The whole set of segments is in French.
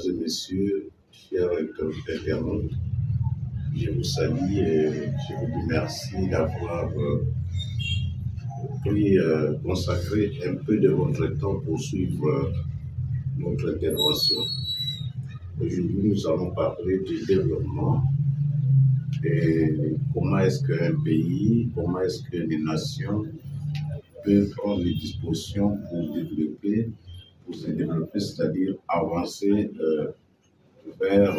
mesdames et messieurs, chers internautes, je vous salue et je vous remercie d'avoir consacré un peu de votre temps pour suivre notre intervention. Aujourd'hui, nous allons parler du développement et comment est-ce qu'un pays, comment est-ce que les nations peuvent prendre les dispositions pour se développer, c'est-à-dire avancer vers,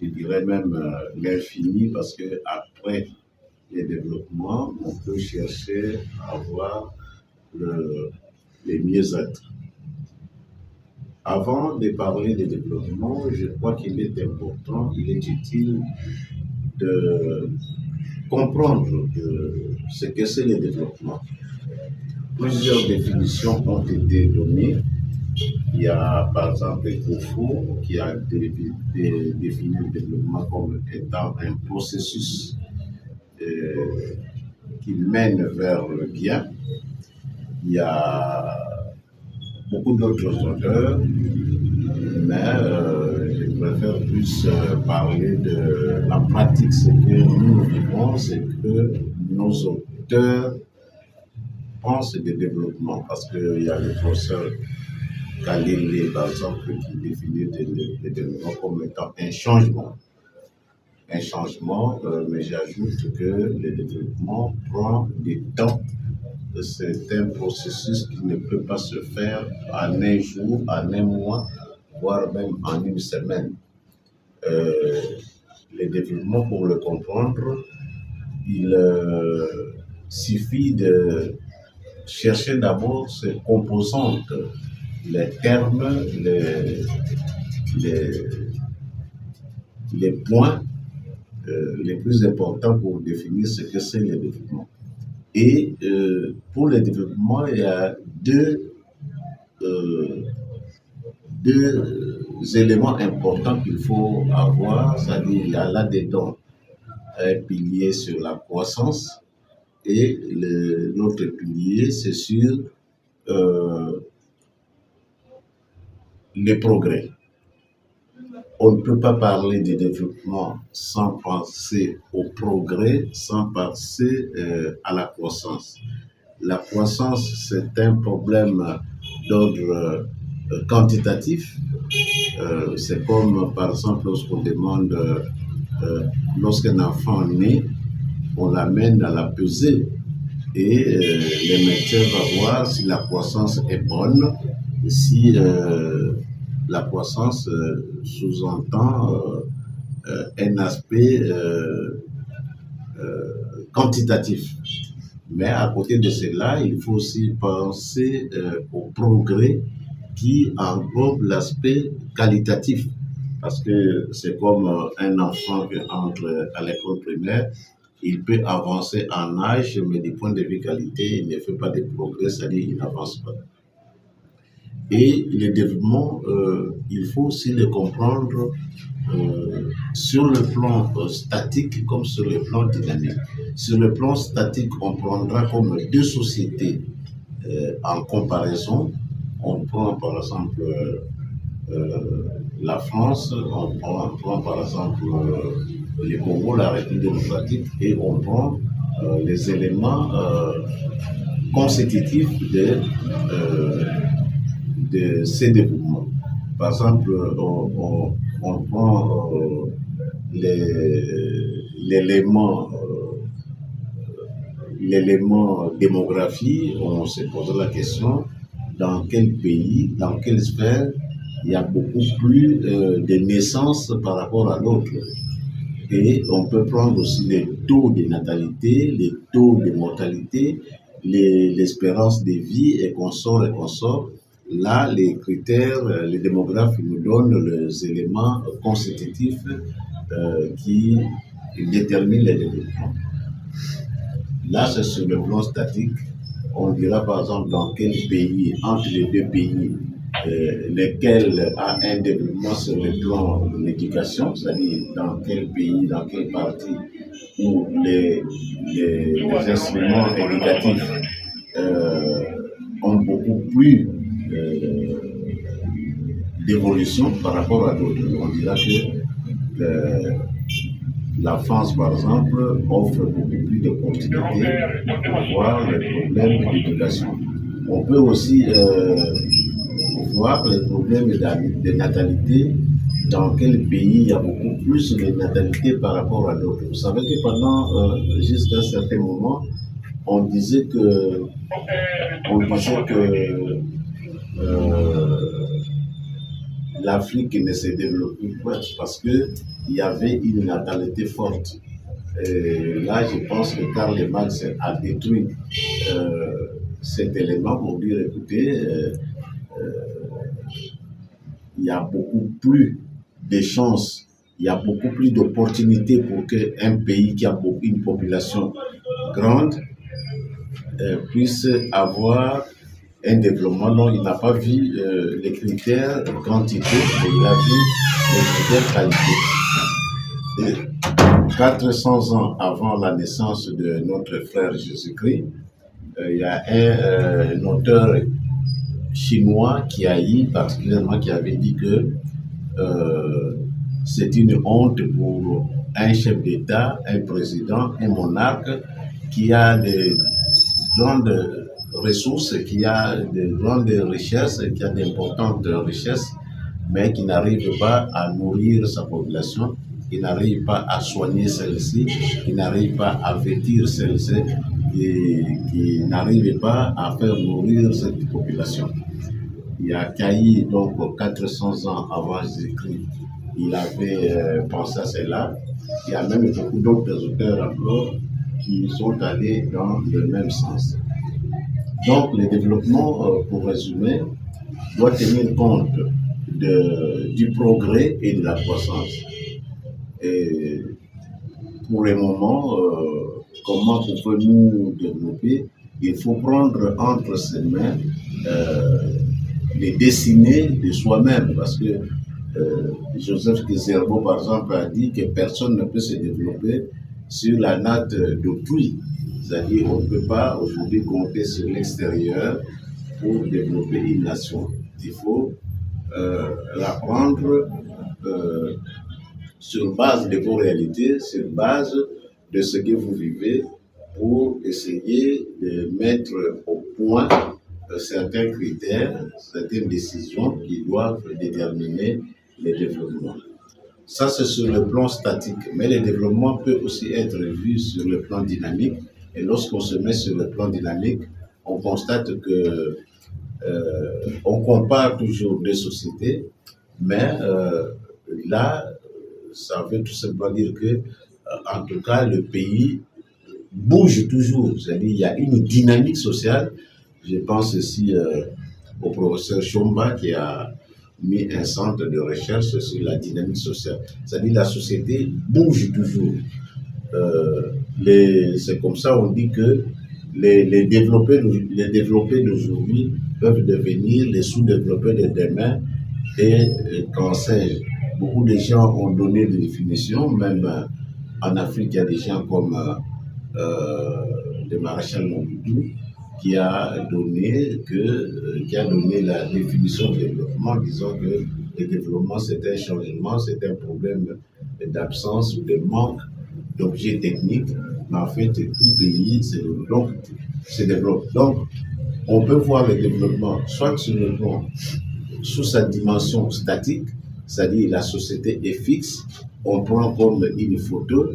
je dirais même l'infini, parce que après les développements, on peut chercher à avoir les mieux-être. Avant de parler de développement, je crois qu'il est important, il est utile de comprendre ce que c'est le développement. Plusieurs définitions ont été données. Il y a par exemple Kofo qui a défini le développement comme étant un processus qui mène vers le bien. Il y a beaucoup d'autres auteurs, mais je préfère plus parler de la pratique, ce que nous vivons, ce que nos auteurs pensent de développement, parce qu'il y a le professeur Kalele, par exemple, qui définit le développement comme étant un changement. Un changement, mais j'ajoute que le développement prend du temps. C'est un processus qui ne peut pas se faire en un jour, en un mois, voire même en une semaine. Le développement, pour le comprendre, il suffit de chercher d'abord ses composantes, les termes, les points les plus importants pour définir ce que c'est le développement. Et pour le développement, il y a deux éléments importants qu'il faut avoir, c'est-à-dire il y a là-dedans un pilier sur la croissance et l'autre pilier, c'est sur les progrès. On ne peut pas parler de développement sans penser au progrès, sans penser à la croissance. La croissance, c'est un problème d'ordre quantitatif. C'est comme, par exemple, lorsqu'on demande, lorsqu'un enfant naît, on l'amène à la pesée et les médecins vont voir si la croissance est bonne, si la croissance sous-entend un aspect quantitatif. Mais à côté de cela, il faut aussi penser au progrès qui englobe l'aspect qualitatif. Parce que c'est comme un enfant qui entre à l'école primaire, il peut avancer en âge, mais du point de vue qualité, il ne fait pas de progrès, c'est-à-dire qu'il n'avance pas. Et le développement, il faut aussi le comprendre sur le plan statique comme sur le plan dynamique. Sur le plan statique, on prendra comme deux sociétés en comparaison. On prend par exemple la France, on prend par exemple le Congo, la République démocratique, et on prend les éléments constitutifs de ces développements. Par exemple, on prend l'élément démographie, on se pose la question dans quel pays, dans quelle sphère il y a beaucoup plus de naissances par rapport à l'autre. Et on peut prendre aussi les taux de natalité, les taux de mortalité, l'espérance de vie et consorts. Là, les critères, les démographes nous donnent les éléments constitutifs qui déterminent les développements. Là, c'est sur le plan statique. On dira par exemple dans quel pays, entre les deux pays, lequel a un développement sur le plan de l'éducation, c'est-à-dire dans quel pays, dans quelle partie où les instruments éducatifs ont beaucoup plus d'évolution par rapport à d'autres. On dira que la France, par exemple, offre beaucoup plus d'opportunités pour voir les problèmes d'éducation. On peut aussi voir les problèmes de natalité, dans quel pays il y a beaucoup plus de natalité par rapport à d'autres. Vous savez que pendant jusqu'à un certain moment, on disait que l'Afrique ne se développait pas parce qu'il y avait une natalité forte. Et là, je pense que Karl Marx a détruit cet élément pour dire, écoutez, il y a beaucoup plus de chances, il y a beaucoup plus d'opportunités pour qu'un pays qui a une population grande puisse avoir un développement. Non, il n'a pas vu les critères de quantité, mais il a vu les critères qualité. Et 400 ans avant la naissance de notre frère Jésus-Christ, il y a un auteur chinois qui a dit particulièrement, qui avait dit que c'est une honte pour un chef d'État, un président, un monarque qui a des grandes ressources, qui a de grandes richesses, qui a d'importantes richesses, mais qui n'arrive pas à nourrir sa population, qui n'arrive pas à soigner celle-ci, qui n'arrive pas à vêtir celle-ci, qui n'arrive pas à faire nourrir cette population. Il y a Caï, donc 400 ans avant Jésus-Christ, il avait pensé à cela. Il y a même beaucoup d'autres auteurs encore qui sont allés dans le même sens. Donc, le développement, pour résumer, doit tenir compte du progrès et de la croissance. Et pour le moment, comment pouvons-nous développer? Il faut prendre entre ses mains les destinées de soi-même, parce que Joseph Kizerbo, par exemple, a dit que personne ne peut se développer sur la natte d'autrui. C'est-à-dire qu'on ne peut pas aujourd'hui compter sur l'extérieur pour développer une nation. Il faut la prendre sur base de vos réalités, sur base de ce que vous vivez, pour essayer de mettre au point certains critères, certaines décisions qui doivent déterminer le développement. Ça, c'est sur le plan statique, mais le développement peut aussi être vu sur le plan dynamique. Et lorsqu'on se met sur le plan dynamique, on constate que on compare toujours des sociétés, mais là, ça veut tout simplement dire que, en tout cas, le pays bouge toujours. C'est-à-dire qu'il y a une dynamique sociale. Je pense aussi au professeur Chomba qui a mis un centre de recherche sur la dynamique sociale. C'est-à-dire que la société bouge toujours. C'est comme ça on dit que les développés d'aujourd'hui peuvent devenir les sous-développés de demain et qu'en sais-je. Beaucoup de gens ont donné des définitions, même en Afrique, il y a des gens comme le maréchal Mobutu qui a donné la définition de développement, disant que le développement c'est un changement, c'est un problème d'absence ou de manque d'objets techniques, mais en fait tout pays se développe. Donc on peut voir le développement soit sur le plan, sous sa dimension statique, c'est-à-dire la société est fixe, on prend comme une photo,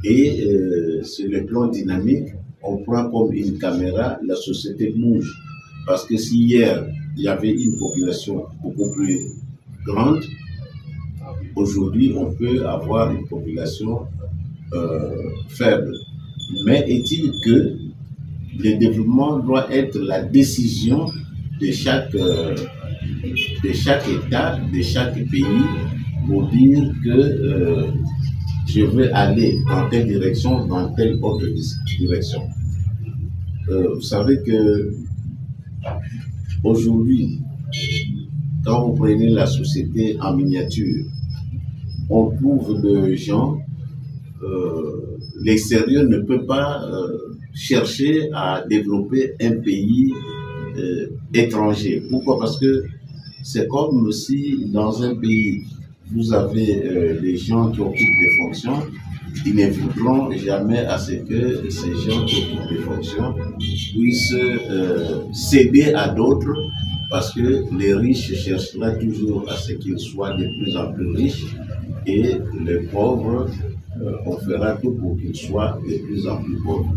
et sur le plan dynamique, on prend comme une caméra, la société bouge. Parce que si hier, il y avait une population beaucoup plus grande, aujourd'hui, on peut avoir une population faible. Mais est-il que le développement doit être la décision de chaque État, de chaque pays, pour dire que je veux aller dans telle direction, dans telle autre direction. Vous savez que aujourd'hui, quand vous prenez la société en miniature, on trouve de gens, l'extérieur ne peut pas chercher à développer un pays étranger. Pourquoi? Parce que C'est comme si dans un pays, vous avez des gens qui occupent des fonctions, ils ne voudront jamais à ce que ces gens qui occupent des fonctions puissent céder à d'autres, parce que les riches chercheront toujours à ce qu'ils soient de plus en plus riches et les pauvres, on fera tout pour qu'ils soient de plus en plus pauvres.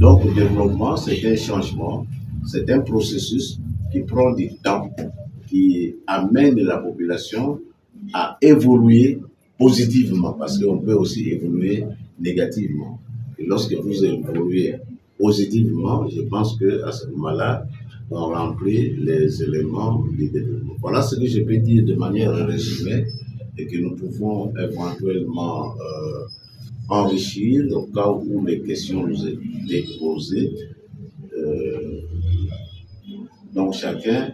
Donc le développement, c'est un changement, c'est un processus qui prend du temps, qui amène la population à évoluer positivement, parce qu'on peut aussi évoluer négativement. Et lorsque vous évoluez positivement, je pense qu'à ce moment-là, on remplit les éléments du développement. Voilà ce que je peux dire de manière résumée et que nous pouvons éventuellement enrichir au cas où les questions nous étaient posées. Donc chacun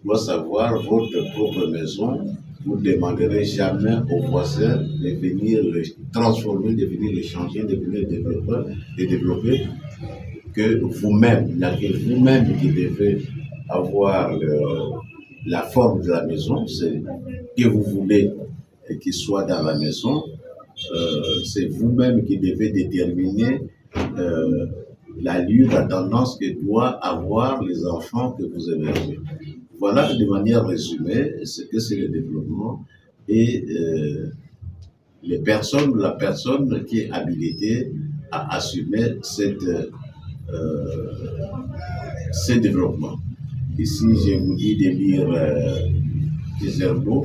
doit savoir votre propre maison. Vous ne demanderez jamais aux voisins de venir le transformer, de venir le changer, de venir le développer, que vous-même. Il n'y a que vous-même qui devez avoir la forme de la maison, c'est que vous voulez qu'il soit dans la maison. C'est vous-même qui devez déterminer l'allure, la tendance que doivent avoir les enfants que vous hébergez. Voilà de manière résumée ce que c'est le développement et la personne qui est habilitée à assumer ce développement. Ici, je vous dis de lire Kizerbo,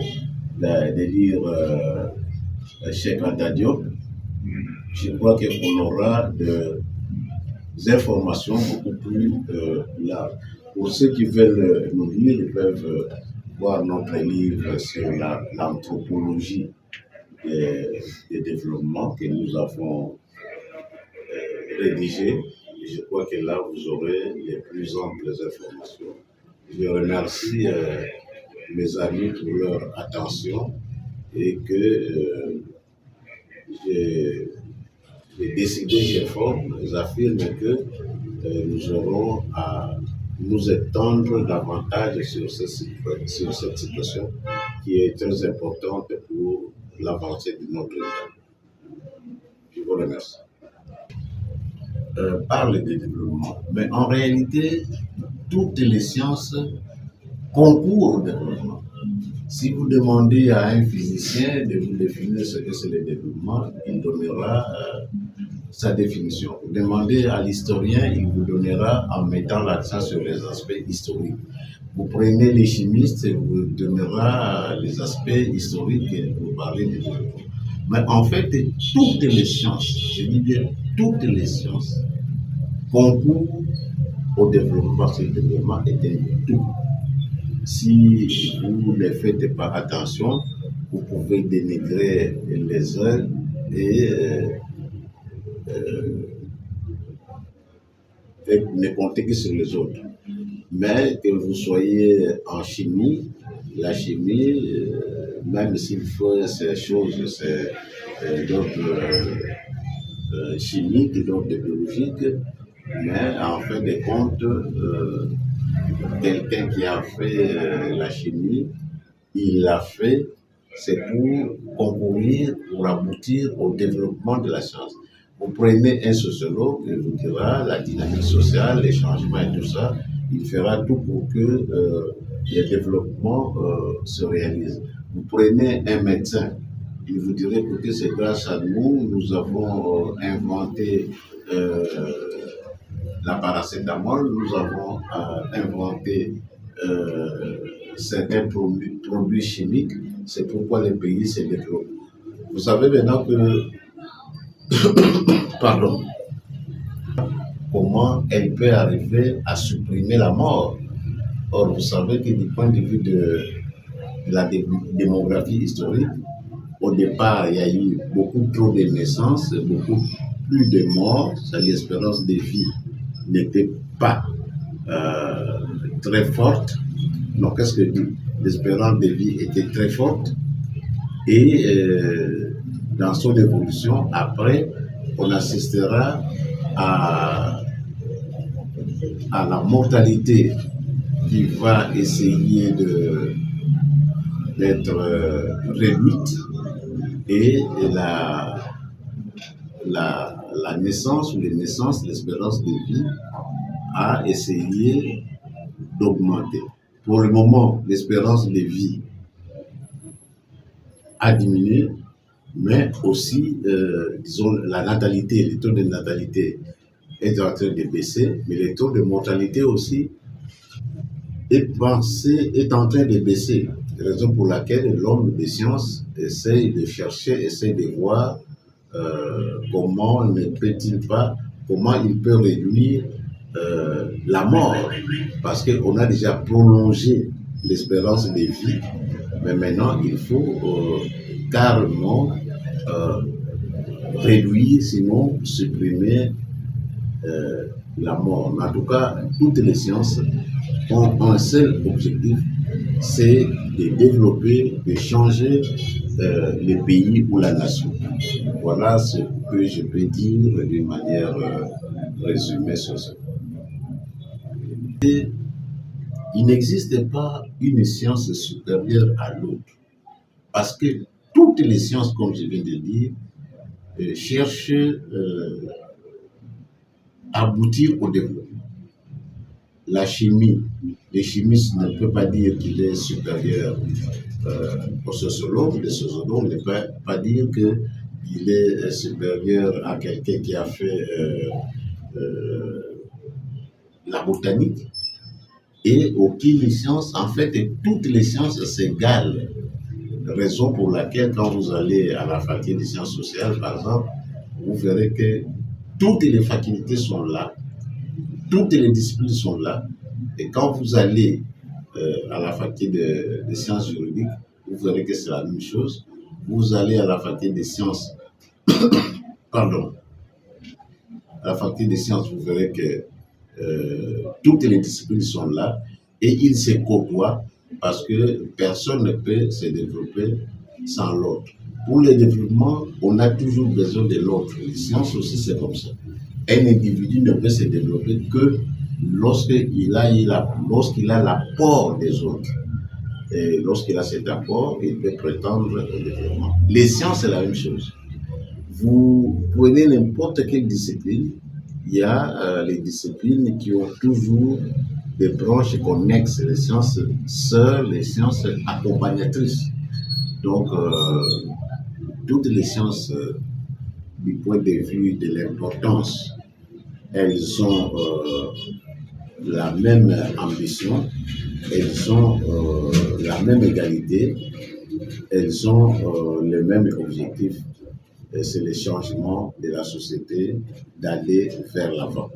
de lire Cheikh Anta Diop. Je crois qu'on aura des informations beaucoup plus larges. Pour ceux qui veulent nous lire, ils peuvent voir notre livre sur l'anthropologie des développements que nous avons rédigé. Je crois que là, vous aurez les plus amples informations. Je remercie mes amis pour leur attention et que j'ai décidé, j'affirme que nous aurons à nous étendre davantage sur cette situation qui est très importante pour l'avancée de notre État. Je vous remercie. Parle de développement, mais en réalité, toutes les sciences concourent au développement. Si vous demandez à un physicien de vous définir ce que c'est le développement, il donnera sa définition. Vous demandez à l'historien, il vous donnera en mettant l'accent sur les aspects historiques. Vous prenez les chimistes, il vous donnera les aspects historiques et vous parlez de développement. Mais en fait, toutes les sciences, je dis bien toutes les sciences, concourent au développement, parce que le développement est un tout. Si vous ne faites pas attention, vous pouvez dénigrer les uns et ne compter que sur les autres. Mais que vous soyez en chimie, la chimie, même s'il faut ces choses, c'est d'autres chimiques, d'autres biologiques, mais en fin de compte, quelqu'un qui a fait la chimie, il l'a fait, c'est pour concourir, pour aboutir au développement de la science. Vous prenez un sociologue, il vous dira la dynamique sociale, les changements et tout ça, il fera tout pour que le développement se réalise. Vous prenez un médecin, il vous dira, écoutez, c'est grâce à nous, nous avons inventé la paracétamol, nous avons inventé certains produits chimiques, c'est pourquoi le pays se développe. Vous savez maintenant que, pardon, comment elle peut arriver à supprimer la mort. Or, vous savez que du point de vue de la démographie historique, au départ, il y a eu beaucoup trop de naissances, beaucoup plus de morts, l'espérance de vie n'était pas très forte. Donc, qu'est-ce que je dis? L'espérance de vie était très forte et dans son évolution, après, on assistera à la mortalité qui va essayer d'être réduite et la naissance ou les naissances, l'espérance de vie a essayé d'augmenter. Pour le moment, l'espérance de vie a diminué, mais aussi, disons, la natalité, le taux de natalité est en train de baisser, mais le taux de mortalité aussi est en train de baisser. Raison pour laquelle l'homme de science essaye de chercher, essaye de voir comment il peut réduire la mort, parce qu'on a déjà prolongé l'espérance de vie, mais maintenant il faut carrément réduire, sinon supprimer la mort. En tout cas, toutes les sciences ont un seul objectif, c'est de développer, de changer le pays ou la nation. Voilà ce que je peux dire d'une manière résumée sur ce. Et il n'existe pas une science supérieure à l'autre, parce que toutes les sciences, comme je viens de dire, cherchent à aboutir au développement. La chimie, les chimistes ne peuvent pas dire qu'il est supérieur au sociologue, les sociologues ne peuvent pas dire qu'il est supérieur à quelqu'un qui a fait la botanique. Et aucune les sciences, en fait, toutes les sciences s'égalent. Raison pour laquelle, quand vous allez à la faculté des sciences sociales, par exemple, vous verrez que toutes les facultés sont là, toutes les disciplines sont là. Et quand vous allez à la faculté des sciences juridiques, vous verrez que c'est la même chose. Vous allez à la faculté des sciences, pardon, à la faculté des sciences, vous verrez que toutes les disciplines sont là et ils se côtoient parce que personne ne peut se développer sans l'autre. Pour le développement, on a toujours besoin de l'autre. Les sciences aussi, c'est comme ça. Un individu ne peut se développer que lorsqu'il a l'apport des autres. Et lorsqu'il a cet apport, il peut prétendre au développement. Les sciences, c'est la même chose. Vous prenez n'importe quelle discipline, il y a les disciplines qui ont toujours des branches connexes, les sciences sœurs, les sciences accompagnatrices. Donc, toutes les sciences, du point de vue de l'importance, elles ont la même ambition, elles ont la même égalité, elles ont le même objectif. C'est le changement de la société, d'aller vers l'avant.